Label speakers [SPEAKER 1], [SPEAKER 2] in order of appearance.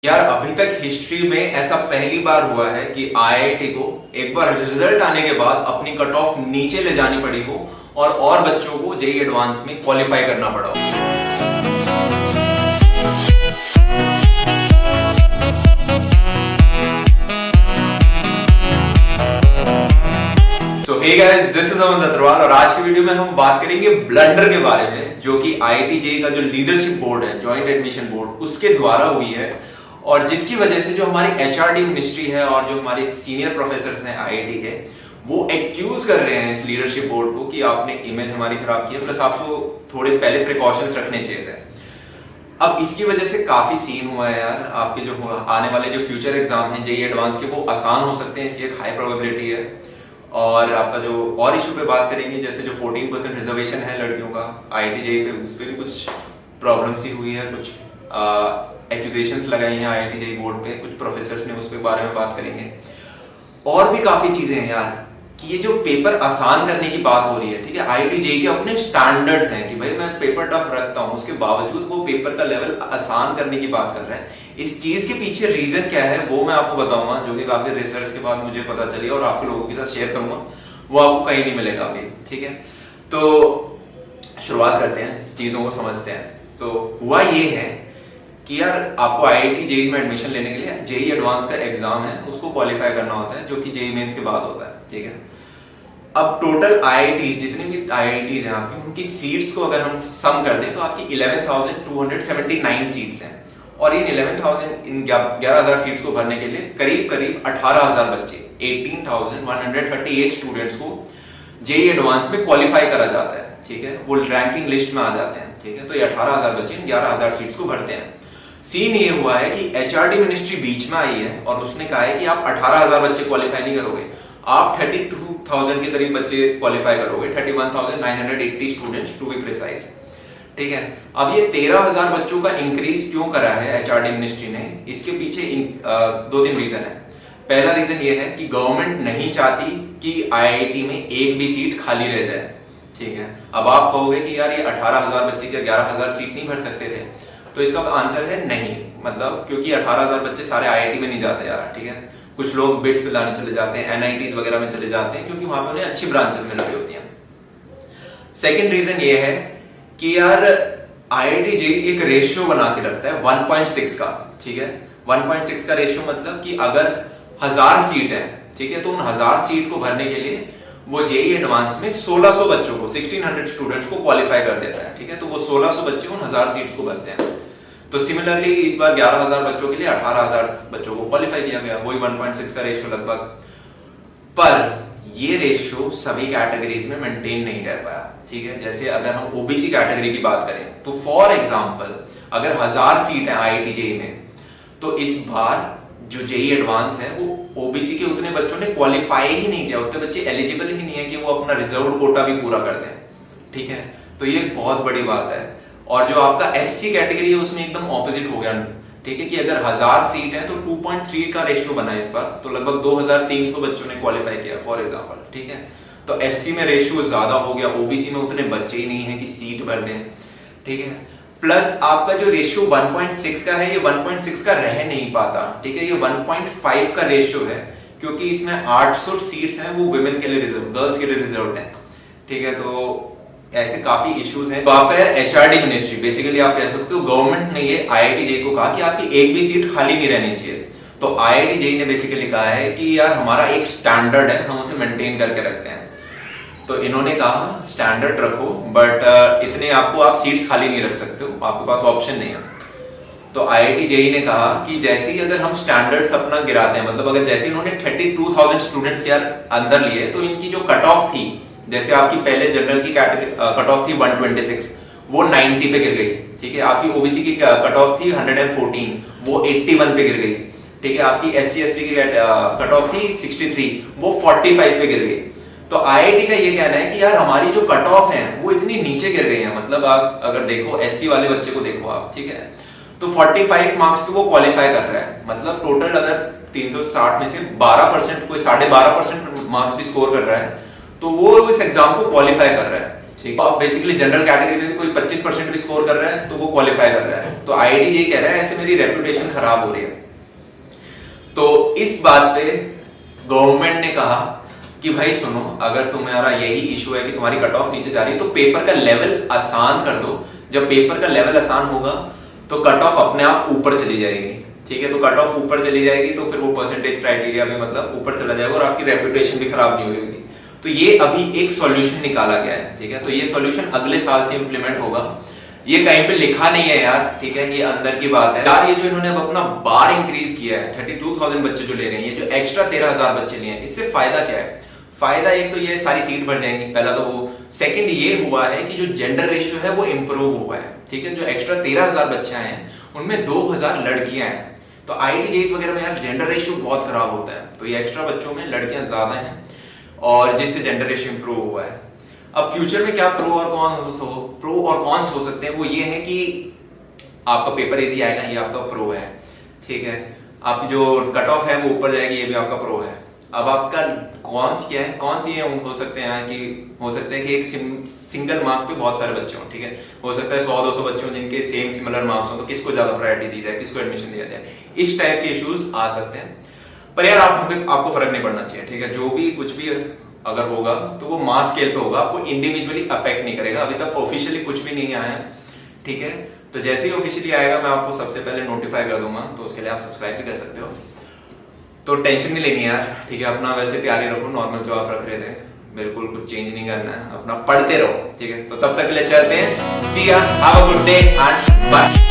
[SPEAKER 1] यार अभी तक हिस्ट्री में ऐसा पहली बार हुआ है कि आईआईटी को एक बार रिजल्ट आने के बाद अपनी कट ऑफ नीचे ले जानी पड़ी हो और बच्चों को जेईई एडवांस में क्वालिफाई करना पड़ा हो। So hey guys, this is अमन अग्रवाल और आज की वीडियो में हम बात करेंगे ब्लंडर के बारे में जो कि आईआईटी जेईई का जो लीडरशिप बोर्ड है, जॉइंट एडमिशन बोर्ड, उसके द्वारा हुई है और जिसकी वजह से जो हमारी एचआरडी मिनिस्ट्री है और जो हमारे सीनियर प्रोफेसर हैं आईआईटी के, वो एक्यूज कर रहे हैं इस लीडरशिप बोर्ड को कि आपने इमेज हमारी खराब की है, प्लस आपको थोड़े पहले प्रिकॉशंस रखने चाहिए थे। अब इसकी वजह से काफी सीन हुआ है यार। आपके जो आने वाले जो फ्यूचर एग्जाम हैं जेईई एडवांस के, वो आसान हो सकते हैं, इसकी एक हाई प्रोबेबिलिटी है। और आपका जो और इशू पे बात करेंगे, जैसे जो 14% रिजर्वेशन है लड़कियों का आईआईटी जेईई पे, उस पर भी कुछ प्रॉब्लम्स ही हुई है, कुछ एक्यूजेशंस लगाई हैं आईआईटी जेईई बोर्ड पे, कुछ प्रोफेसर्स ने, उसके बारे में बात करेंगे। और भी काफी चीजें हैं यार कि ये जो पेपर आसान करने की बात हो रही है, ठीक है, आईआईटी जेईई के अपने स्टैंडर्ड्स हैं कि भाई मैं पेपर टफ रखता हूं, उसके बावजूद वो पेपर का लेवल आसान करने की बात कर रहा है। इस चीज के पीछे रीजन क्या है वो मैं आपको बताऊंगा, जो कि काफी रिसर्च के बाद मुझे पता चली और आपके लोगों के साथ शेयर करूंगा। वो आपको कहीं नहीं मिलेगा अभी, ठीक है। तो शुरुआत करते हैं, इस चीजों को समझते हैं। तो हुआ ये है कि यार आपको आईआईटी जेईई में एडमिशन लेने के लिए जेईई एडवांस का एग्जाम है, उसको क्वालिफाई करना होता है, जो कि जेईई मेंस के बाद होता है, ठीक है। अब टोटल आईआईटीज, जितनी भी आईआईटीज हैं आपकी, उनकी सीट्स को अगर हम सम कर दें तो आपकी 11,279 सीट्स हैं और इन 11,000 सीट्स को भरने के लिए करीब करीब 18,000 बच्चे, 18,138 स्टूडेंट्स को जेईई एडवांस में क्वालिफाई करा जाता है, ठीक है। वो रैंकिंग लिस्ट में आ जाते हैं, ठीक है। तो ये 18,000 बच्चे इन 11,000 सीट्स को भरते हैं। सीन ये हुआ है कि एचआरडी मिनिस्ट्री बीच में आई है और उसने कहा है कि आप 18,000 बच्चे क्वालिफाई नहीं करोगे, आप 32,000 के करीब बच्चे क्वालिफाई करोगे, 31,980 स्टूडेंट्स टू बी प्रिसाइज, ठीक है। अब ये 13,000 बच्चों का इंक्रीज क्यों करा है एचआरडी मिनिस्ट्री ने, इसके पीछे 2-3 रीजन है। पहला रीजन ये है कि गवर्नमेंट नहीं चाहती कि आईआईटी में एक भी सीट खाली रह जाए, ठीक है। अब आप कहोगे कि यार ये 18,000 बच्चे क्या 11,000 सीट नहीं भर सकते थे, तो इसका आंसर है नहीं। मतलब क्योंकि 18,000 बच्चे सारे आईआईटी में नहीं जाते यार, ठीक है। कुछ लोग बिट्स पे लाने चले जाते हैं, एनआईटीज वगैरह में चले जाते हैं, क्योंकि वहां पे उन्हें अच्छी ब्रांचेस मिल रही होती हैं। सेकंड रीजन ये है कि यार आईआईटी जेईई एक रेशियो बना के रखता है 1.6 का, ठीक है। 1.6 का रेशियो मतलब कि अगर 1000 सीट है, ठीक है, तो उन 1000 सीट को भरने के लिए वो जेईई एडवांस में 1600 बच्चों को, 1600 स्टूडेंट्स को क्वालिफाई कर देता है, ठीक है। तो वो 1600 बच्चे उन 1000 सीट्स को भरते हैं। तो सिमिलरली इस बार 11,000 बच्चों के लिए 18,000 बच्चों को क्वालिफाई किया गया, वही 1.6 का रेशियो लगभग। पर ये रेशियो सभी कैटेगरीज में मेंटेन नहीं रह पाया, ठीक है। जैसे अगर हम ओबीसी कैटेगरी की बात करें तो फॉर एग्जांपल अगर 1000 सीट है आईआईटी जेईई में, तो इस बार जो जेईई एडवांस है वो ओबीसी के उतने बच्चों ने क्वालिफाई ही नहीं किया, उतने बच्चे एलिजिबल ही नहीं है कि वो अपना रिजर्व्ड कोटा भी पूरा कर दें, ठीक है। तो ये बहुत बड़ी बात है। और जो आपका एससी कैटेगरी है उसमें एकदम ऑपोजिट हो गया, ठीक है, कि अगर 1000 सीट है तो 2.3 का रेशियो बना है इस बार, तो लगभग 2,300 बच्चों ने क्वालिफाई किया फॉर एग्जांपल, ठीक है। तो एससी में रेशियो ज्यादा हो गया, ओबीसी में उतने बच्चे ही नहीं है कि सीट भर दें, ठीक है। प्लस आपका जो रेशियो 1.6 का है, ये 1.6 का रह नहीं पाता, ठीक है। ये 1.5 का रेशियो है, क्योंकि इसमें 800 सीट्स हैं वो वुमेन के लिए रिजर्व, गर्ल्स के लिए रिजर्व है, ठीक है। तो ऐसे काफी इश्यूज हैं। तो आपका यार एचआरडी मिनिस्ट्री, बेसिकली आप कह सकते हो गवर्नमेंट ने ये आईआईटी जेईई को कहा कि आपकी एक भी सीट खाली नहीं रहनी चाहिए। तो आईआईटी जेईई ने बेसिकली कहा है कि यार हमारा एक स्टैंडर्ड है, हम उसे मेंटेन करके रखते हैं। तो इन्होंने कहा स्टैंडर्ड रखो, बट इतने आपको आप सीट्स खाली नहीं रख सकते हो, आपके पास ऑप्शन नहीं है। तो आईआईटी जेईई ने कहा कि जैसे ही अगर हम स्टैंडर्ड्स अपना गिराते हैं, मतलब अगर जैसे इन्होंने 32,000 स्टूडेंट्स यार अंदर लिए, तो इनकी जो कट ऑफ थी, जैसे आपकी पहले जनरल की कट ऑफ थी 126, वो 90 पे गिर गई, ठीक है। आपकी ओबीसी की कट ऑफ थी 114, वो 81 पे गिर गई, ठीक है। आपकी एससी एसटी की कट ऑफ थी 63, वो 45 पे गिर गई। तो आईआईटी का ये कहना है कि यार हमारी जो कट ऑफ है वो इतनी नीचे गिर गई है, मतलब आप अगर देखो एससी वाले बच्चे को देखो आप, ठीक है, तो 45 मार्क्स पे वो क्वालिफाई कर रहा है। मतलब टोटल अगर 360 में से 12%, कोई 12.5% मार्क्स भी स्कोर कर रहा है, तो वो इस एग्जाम को क्वालिफाई कर रहा है। ठीक है। बेसिकली जनरल कैटेगरी में भी कोई 25% भी स्कोर कर रहा है तो वो क्वालिफाई कर रहा है। तो आईआईटी जेईई कह रहा है ऐसे मेरी रेपुटेशन खराब हो रही है। तो इस बात पे गवर्नमेंट ने कहा कि भाई सुनो, अगर तुम्हारा यही इशू है कि तुम्हारी कट ऑफ नीचे जा रही है तो पेपर का लेवल आसान कर दो। जब पेपर का लेवल आसान होगा तो कट ऑफ अपने आप ऊपर चली जाएगी। ठीक है, तो कट ऑफ ऊपर चली जाएगी तो फिर वो परसेंटेज क्राइटेरिया भी मतलब ऊपर चला जाएगा और आपकी रेपुटेशन भी खराब नहीं होगी। तो ये अभी एक सॉल्यूशन निकाला गया है। ठीक है, तो ये सॉल्यूशन अगले साल से इंप्लीमेंट होगा। ये कहीं पे लिखा नहीं है यार, ठीक है, ये अंदर की बात है यार। ये जो इन्होंने अब अपना बार इंक्रीज किया है, 32,000 बच्चे जो ले रहे हैं, ये जो एक्स्ट्रा 13,000 बच्चे लिए हैं, इससे फायदा क्या है? फायदा एक तो ये सारी सीट भर जाएंगी, पहला तो वो। सेकंड ये हुआ है कि जो जेंडर रेशियो है वो इंप्रूव हुआ है। ठीक है, जो एक्स्ट्रा 13,000 बच्चे आए हैं उनमें 2,000 लड़कियां हैं। तो आईआईटी जेईई वगैरह में यार जेंडर रेशियो बहुत खराब होता है, तो ये एक्स्ट्रा बच्चों में लड़कियां ज्यादा हैं और जिससे जेंडर रेशियो इंप्रूव हुआ है। अब फ्यूचर में क्या प्रो और कॉन्स हो सकते हैं, वो ये है कि आपका पेपर इजी आएगा, ये आपका प्रो है। ठीक है, आपकी जो कट ऑफ है वो ऊपर जाएगी, ये भी आपका प्रो है। अब आपका कॉन्स क्या है? कॉन्स ये हो सकते हैं कि हो सकते हैं कि एक सिंगल मार्क पे बहुत सारे बच्चे हों। ठीक है, हो सकता है 100-200 बच्चे हों जिनके सेम सिमिलर मार्क्स हों, तो किसको ज्यादा प्रायोरिटी दी जाए, किसको एडमिशन दिया जाए, इस टाइप के इश्यूज आ सकते हैं। पर यार आपको फर्क नहीं पड़ना चाहिए। ठीक है, जो भी कुछ भी अगर होगा तो वो मास स्केल पे होगा, आपको इंडिविजुअली अफेक्ट नहीं करेगा। अभी तक ऑफिशियली कुछ भी नहीं आया है। ठीक है, तो जैसे ही ऑफिशियली आएगा मैं आपको सबसे पहले नोटिफाई कर दूंगा, तो उसके लिए आप सब्सक्राइब भी कर सकते हो। तो टेंशन नहीं लेनी यार। ठीक है, अपना वैसे तैयारी रखो, नॉर्मल जो आप रख रहे थे, बिल्कुल कुछ चेंज नहीं करना है, अपना पढ़ते रहो। ठीक है, तो तब तक के लिए चलते हैं। See ya, have a good day and bye.